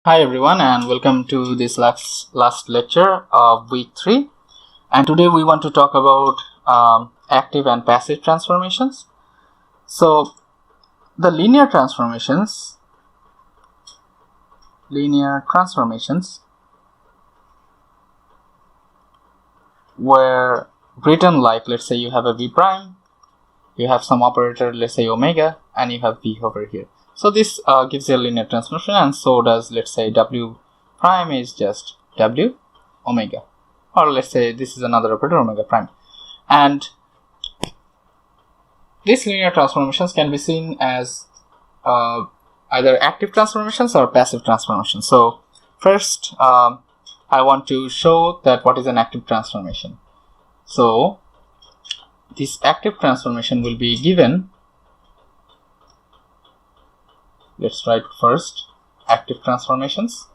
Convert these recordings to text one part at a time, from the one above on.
Hi everyone, and welcome to this last lecture of week 3. And today we want to talk about active and passive transformations. So the linear transformations were written like, let's say you have a v prime, you have some operator, let's say omega, and you have v over here. So this gives you a linear transformation, and so does, let's say, w prime is just w omega, or let's say this is another operator, omega prime. And these linear transformations can be seen as either active transformations or passive transformations. So first I want to show that what is an active transformation. So this active transformation will be given, let's write first active transformations.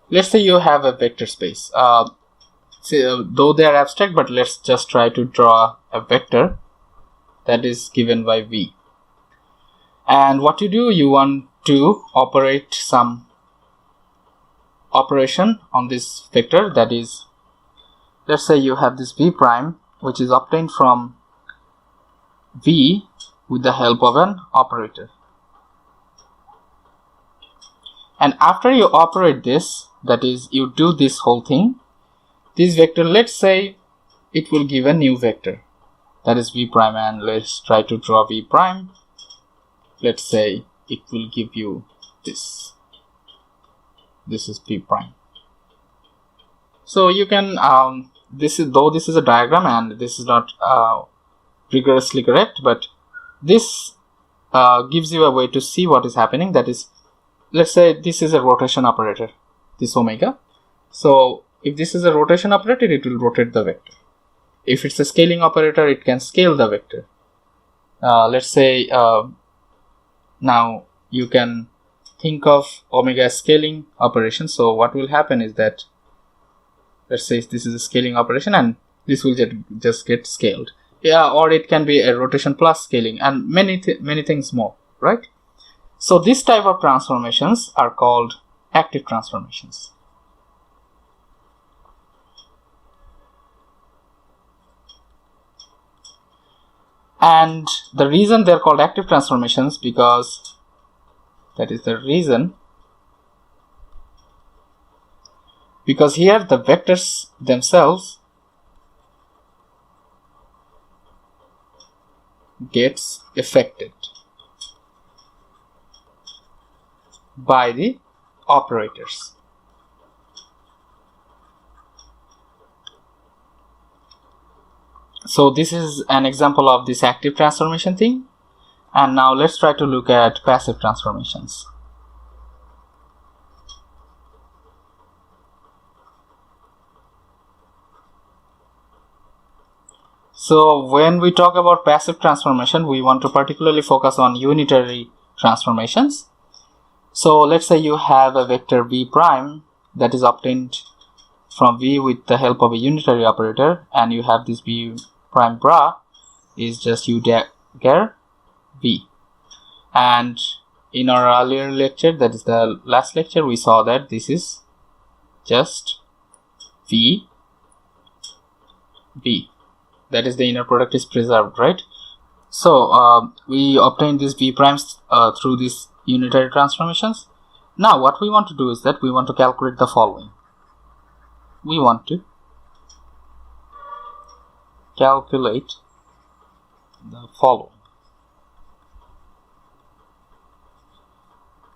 Let's say you have a vector space. Though they are abstract, but let's just try to draw a vector that is given by v. And what you do, you want to operate some operation on this vector, that is, let's say you have this v prime which is obtained from v with the help of an operator. And after you operate this, that is, you do this whole thing, this vector, let's say it will give a new vector, that is v prime, and let's try to draw v prime. Let's say it will give you this is v prime. So you can this is a diagram and this is not rigorously correct, but this gives you a way to see what is happening. That is, let's say this is a rotation operator, this omega. So if this is a rotation operator, it will rotate the vector. If it's a scaling operator, it can scale the vector. Let's say now you can think of omega as scaling operation. So what will happen is that, let's say this is a scaling operation and this will just get scaled. Yeah, or it can be a rotation plus scaling and many things more, right? So this type of transformations are called active transformations. And the reason they're called active transformations, because that is the reason, because here the vectors themselves gets affected by the operators. So this is an example of this active transformation thing. And now let's try to look at passive transformations. So when we talk about passive transformation, we want to particularly focus on unitary transformations. So let's say you have a vector v prime that is obtained from v with the help of a unitary operator, and you have this v prime bra is just u dagger v. And in our earlier lecture, that is the last lecture, we saw that this is just v. That is, the inner product is preserved, right? So we obtained these v primes through these unitary transformations. Now what we want to do is that we want to calculate the following. We want to calculate the following.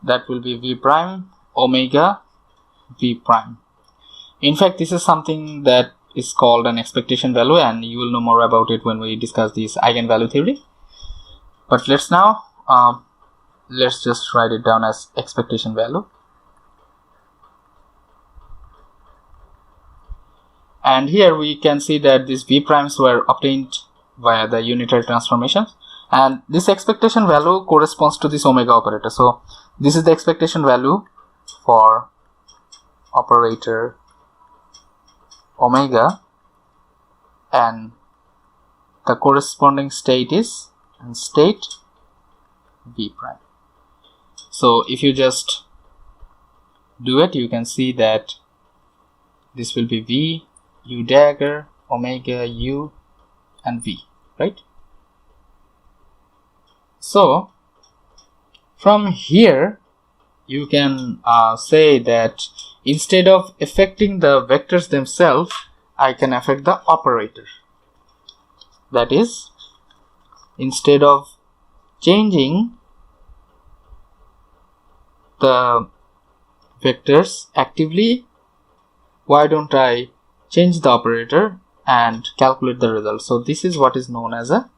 That will be v prime omega v prime. In fact, this is something that is called an expectation value, and you will know more about it when we discuss this eigenvalue theory. But let's now let's just write it down as expectation value. And here we can see that these v primes were obtained via the unitary transformations, and this expectation value corresponds to this omega operator. So this is the expectation value for operator omega, and the corresponding state is, and state v prime. So if you just do it, you can see that this will be v, u dagger, omega, u, and v, right? So from here you can say that instead of affecting the vectors themselves, I can affect the operator. That is, instead of changing the vectors actively, why don't I change the operator and calculate the result? So this is what is known as a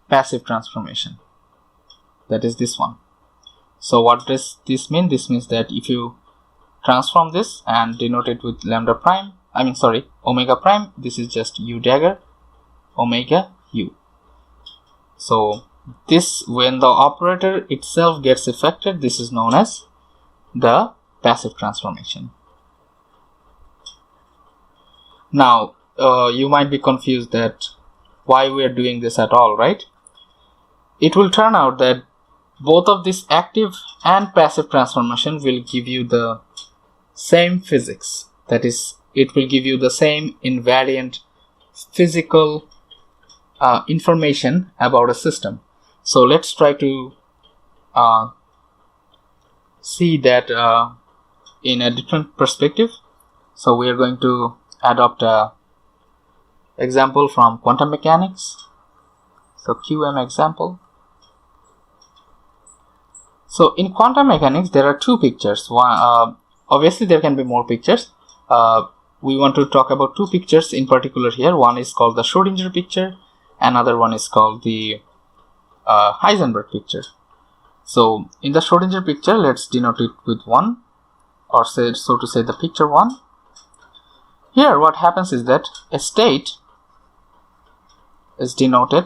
passive transformation. That is this one. So what does this mean? This means that if you transform this and denote it with lambda prime, omega prime, this is just u dagger, omega, u. So this, when the operator itself gets affected, this is known as the passive transformation. Now you might be confused that why we are doing this at all, right? It will turn out that both of this active and passive transformation will give you the same physics. That is, it will give you the same invariant physical information about a system. So let's try to see that in a different perspective. So we are going to adopt a example from quantum mechanics. So QM example. So in quantum mechanics there are two pictures. One, obviously there can be more pictures. We want to talk about two pictures in particular here. One is called the Schrodinger picture, another one is called the Heisenberg picture. So in the Schrodinger picture, let's denote it with 1, or say, so to say, the picture 1. Here what happens is that a state is denoted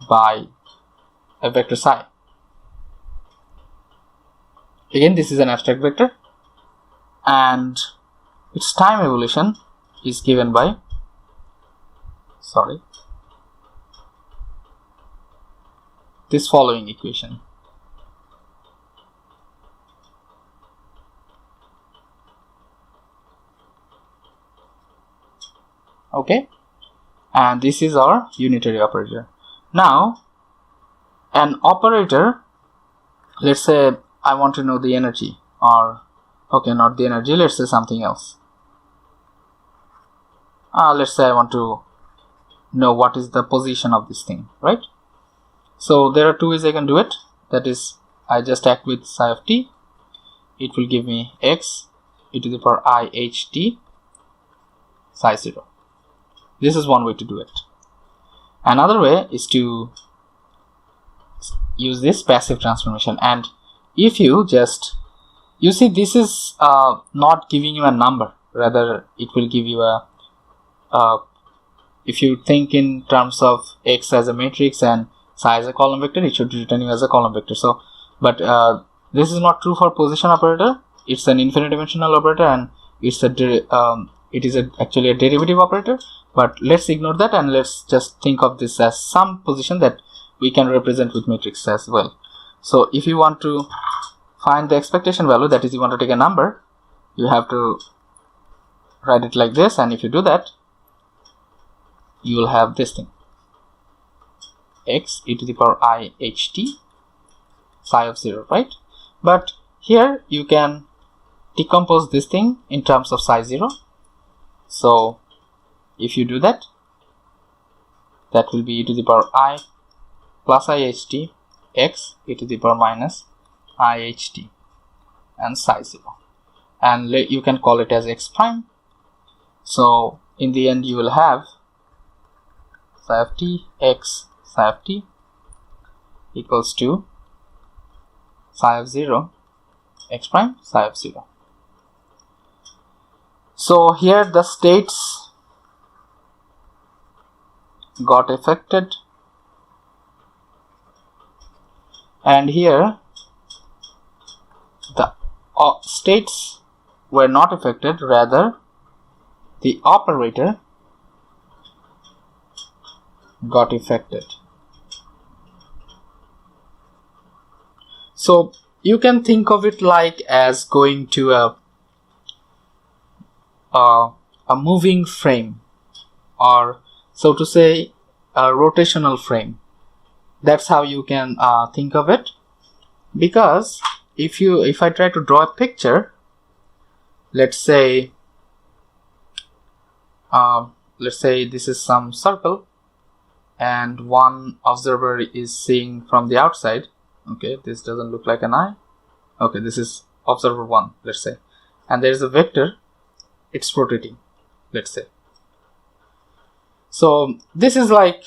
by a vector psi. Again, this is an abstract vector, and its time evolution is given by this following equation. Okay, and this is our unitary operator. Now an operator, let's say I want to know the energy, or okay, not the energy, let's say something else. Let's say I want to know what is the position of this thing, right? So there are two ways I can do it. That is, I just act with psi of t. It will give me x e to the power I h t psi 0. This is one way to do it. Another way is to use this passive transformation, and if you see, this is not giving you a number, rather it will give you a if you think in terms of x as a matrix and psi as a column vector, it should return you as a column vector. So but this is not true for position operator. It's an infinite dimensional operator, and it's actually a derivative operator. But let's ignore that, and let's just think of this as some position that we can represent with matrix as well. So if you want to find the expectation value, that is, you want to take a number, you have to write it like this, and if you do that, you will have this thing, x e to the power I h t psi of 0, right? But here you can decompose this thing in terms of psi 0. So if you do that, that will be e to the power I plus I h t x e to the power minus I h t and psi 0, and you can call it as x prime. So in the end you will have psi of t x psi of t equals to psi of 0 x prime psi of 0. So here the states got affected, and here the states were not affected, rather the operator got affected. So you can think of it like as going to a moving frame, or so to say a rotational frame. That's how you can think of it. Because if I try to draw a picture, let's say this is some circle and one observer is seeing from the outside. Okay, this doesn't look like an eye. Okay, this is observer 1, let's say, and there is a vector, it's rotating, let's say. So this is like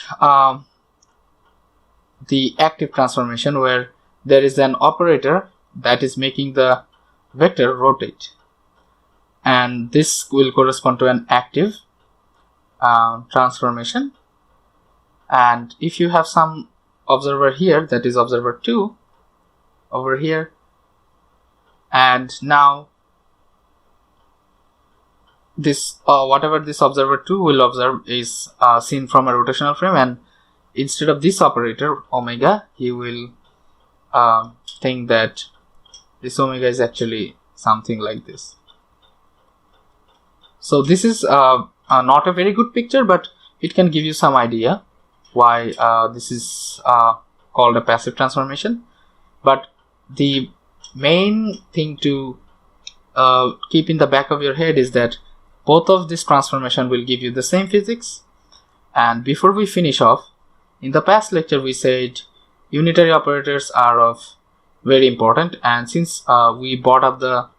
the active transformation, where there is an operator that is making the vector rotate, and this will correspond to an active transformation. And if you have some observer here, that is observer 2 over here, and now this whatever this observer 2 will observe is seen from a rotational frame, and instead of this operator omega, he will think that this omega is actually something like this. So this is not a very good picture, but it can give you some idea why this is called a passive transformation. But the main thing to keep in the back of your head is that both of this transformation will give you the same physics. And before we finish off, in the past lecture we said unitary operators are of very important, and since we brought up the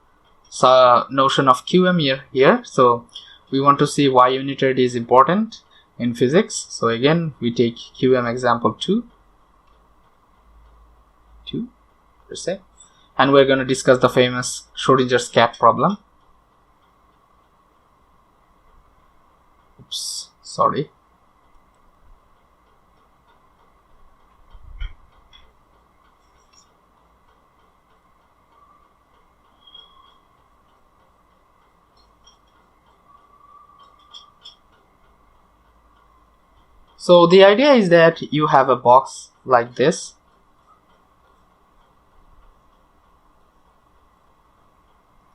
notion of QM here, so we want to see why unitary is important in physics. So again, we take QM example 2, let's say, and we're going to discuss the famous Schrodinger's cat problem. Oops, sorry. So the idea is that you have a box like this,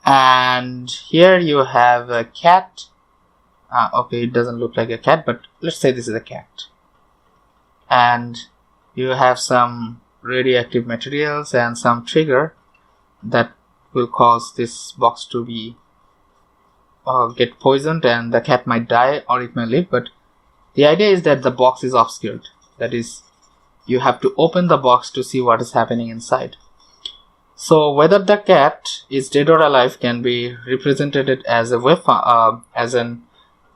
and here you have a cat. Okay, it doesn't look like a cat, but let's say this is a cat, and you have some radioactive materials and some trigger that will cause this box to be get poisoned, and the cat might die or it may live. But the idea is that the box is obscured. That is, you have to open the box to see what is happening inside. So whether the cat is dead or alive can be represented as a wave as an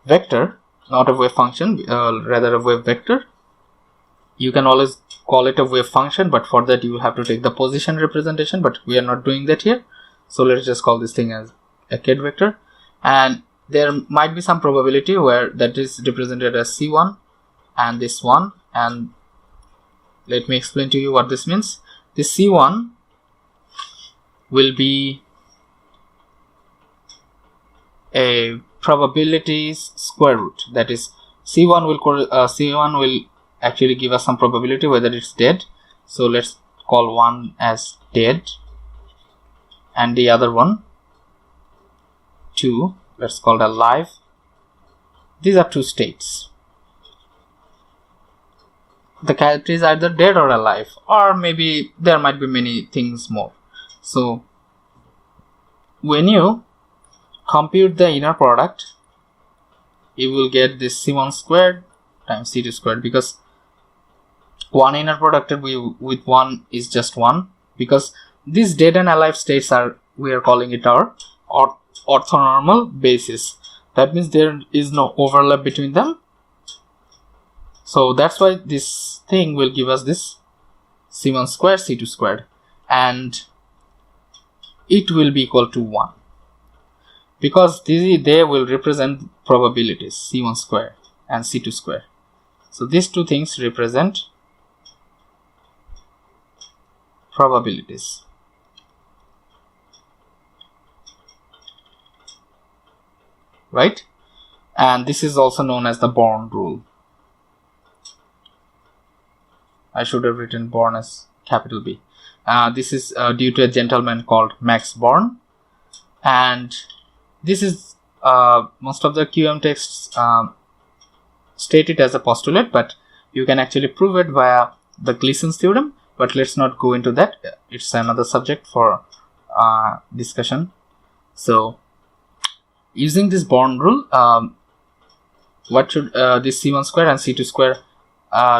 vector, not a wave function, rather a wave vector. You can always call it a wave function, but for that you have to take the position representation, but we are not doing that here. So let's just call this thing as a ket vector, and there might be some probability where that is represented as C1 and this one, and let me explain to you what this means. This C1 will be a probabilities square root. That is, C1 will actually give us some probability whether it's dead. So let's call one as dead and the other one 2, let's call it alive. These are two states. The cat is either dead or alive, or maybe there might be many things more. So when you compute the inner product, you will get this C1 squared times C2 squared, because one inner product with 1 is just 1, because these dead and alive states we are calling it our orthonormal basis. That means there is no overlap between them. So that's why this thing will give us this C1 squared C2 squared, and it will be equal to 1, because they will represent probabilities, C1 squared and C2 squared. So these two things represent probabilities. Right? And this is also known as the Born rule. I should have written Born as capital B. This is due to a gentleman called Max Born, and this is most of the QM texts state it as a postulate, but you can actually prove it via the Gleason's theorem, but let's not go into that. It's another subject for discussion. So using this Born rule, what should this C1 square and C2 square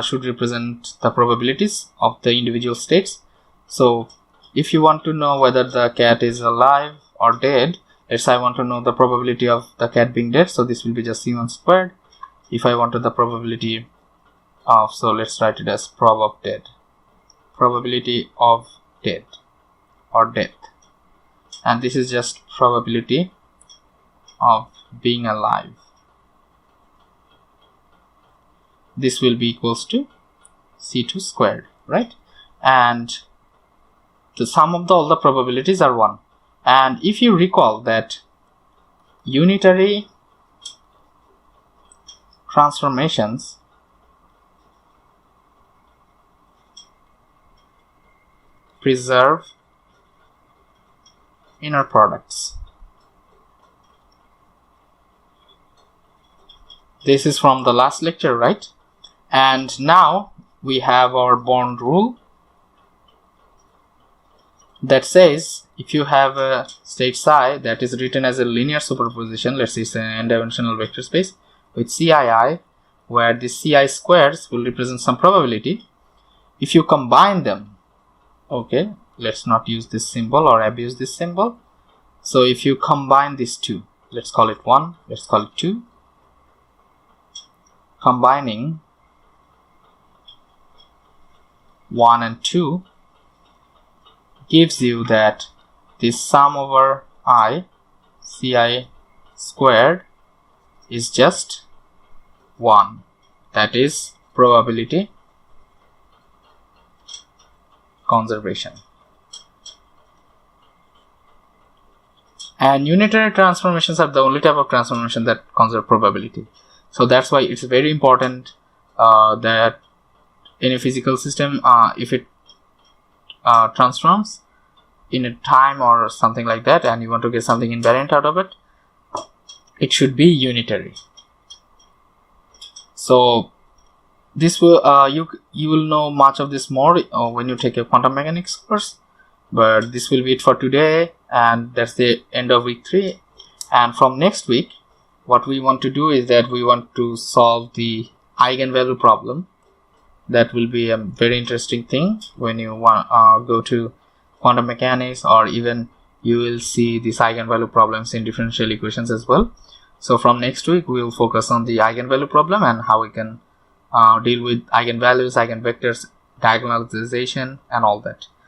should represent the probabilities of the individual states. So if you want to know whether the cat is alive or dead, let's say I want to know the probability of the cat being dead, so this will be just C1 squared. If I wanted the probability of, so let's write it as prob of dead, probability of death or death, and this is just probability of being alive. This will be equals to C2 squared, right? And the sum of all the probabilities are 1. And if you recall that unitary transformations preserve inner products. This is from the last lecture, right? And now we have our Born rule that says if you have a state psi that is written as a linear superposition, let's say it's an n-dimensional vector space with CII, where the CI squares will represent some probability. If you combine them, okay, let's not use this symbol or abuse this symbol. So if you combine these two, let's call it 1, let's call it 2, combining 1 and 2 gives you that this sum over I CI squared is just 1, that is probability conservation. And unitary transformations are the only type of transformation that conserve probability. So that's why it's very important that in a physical system, if it transforms in a time or something like that, and you want to get something invariant out of it, it should be unitary. So this will you will know much of this more when you take a quantum mechanics course, but this will be it for today, and that's the end of week 3. And from next week, what we want to do is that we want to solve the eigenvalue problem. That will be a very interesting thing when you want go to quantum mechanics, or even you will see these eigenvalue problems in differential equations as well. So from next week we will focus on the eigenvalue problem and how we can deal with eigenvalues, eigenvectors, diagonalization and all that.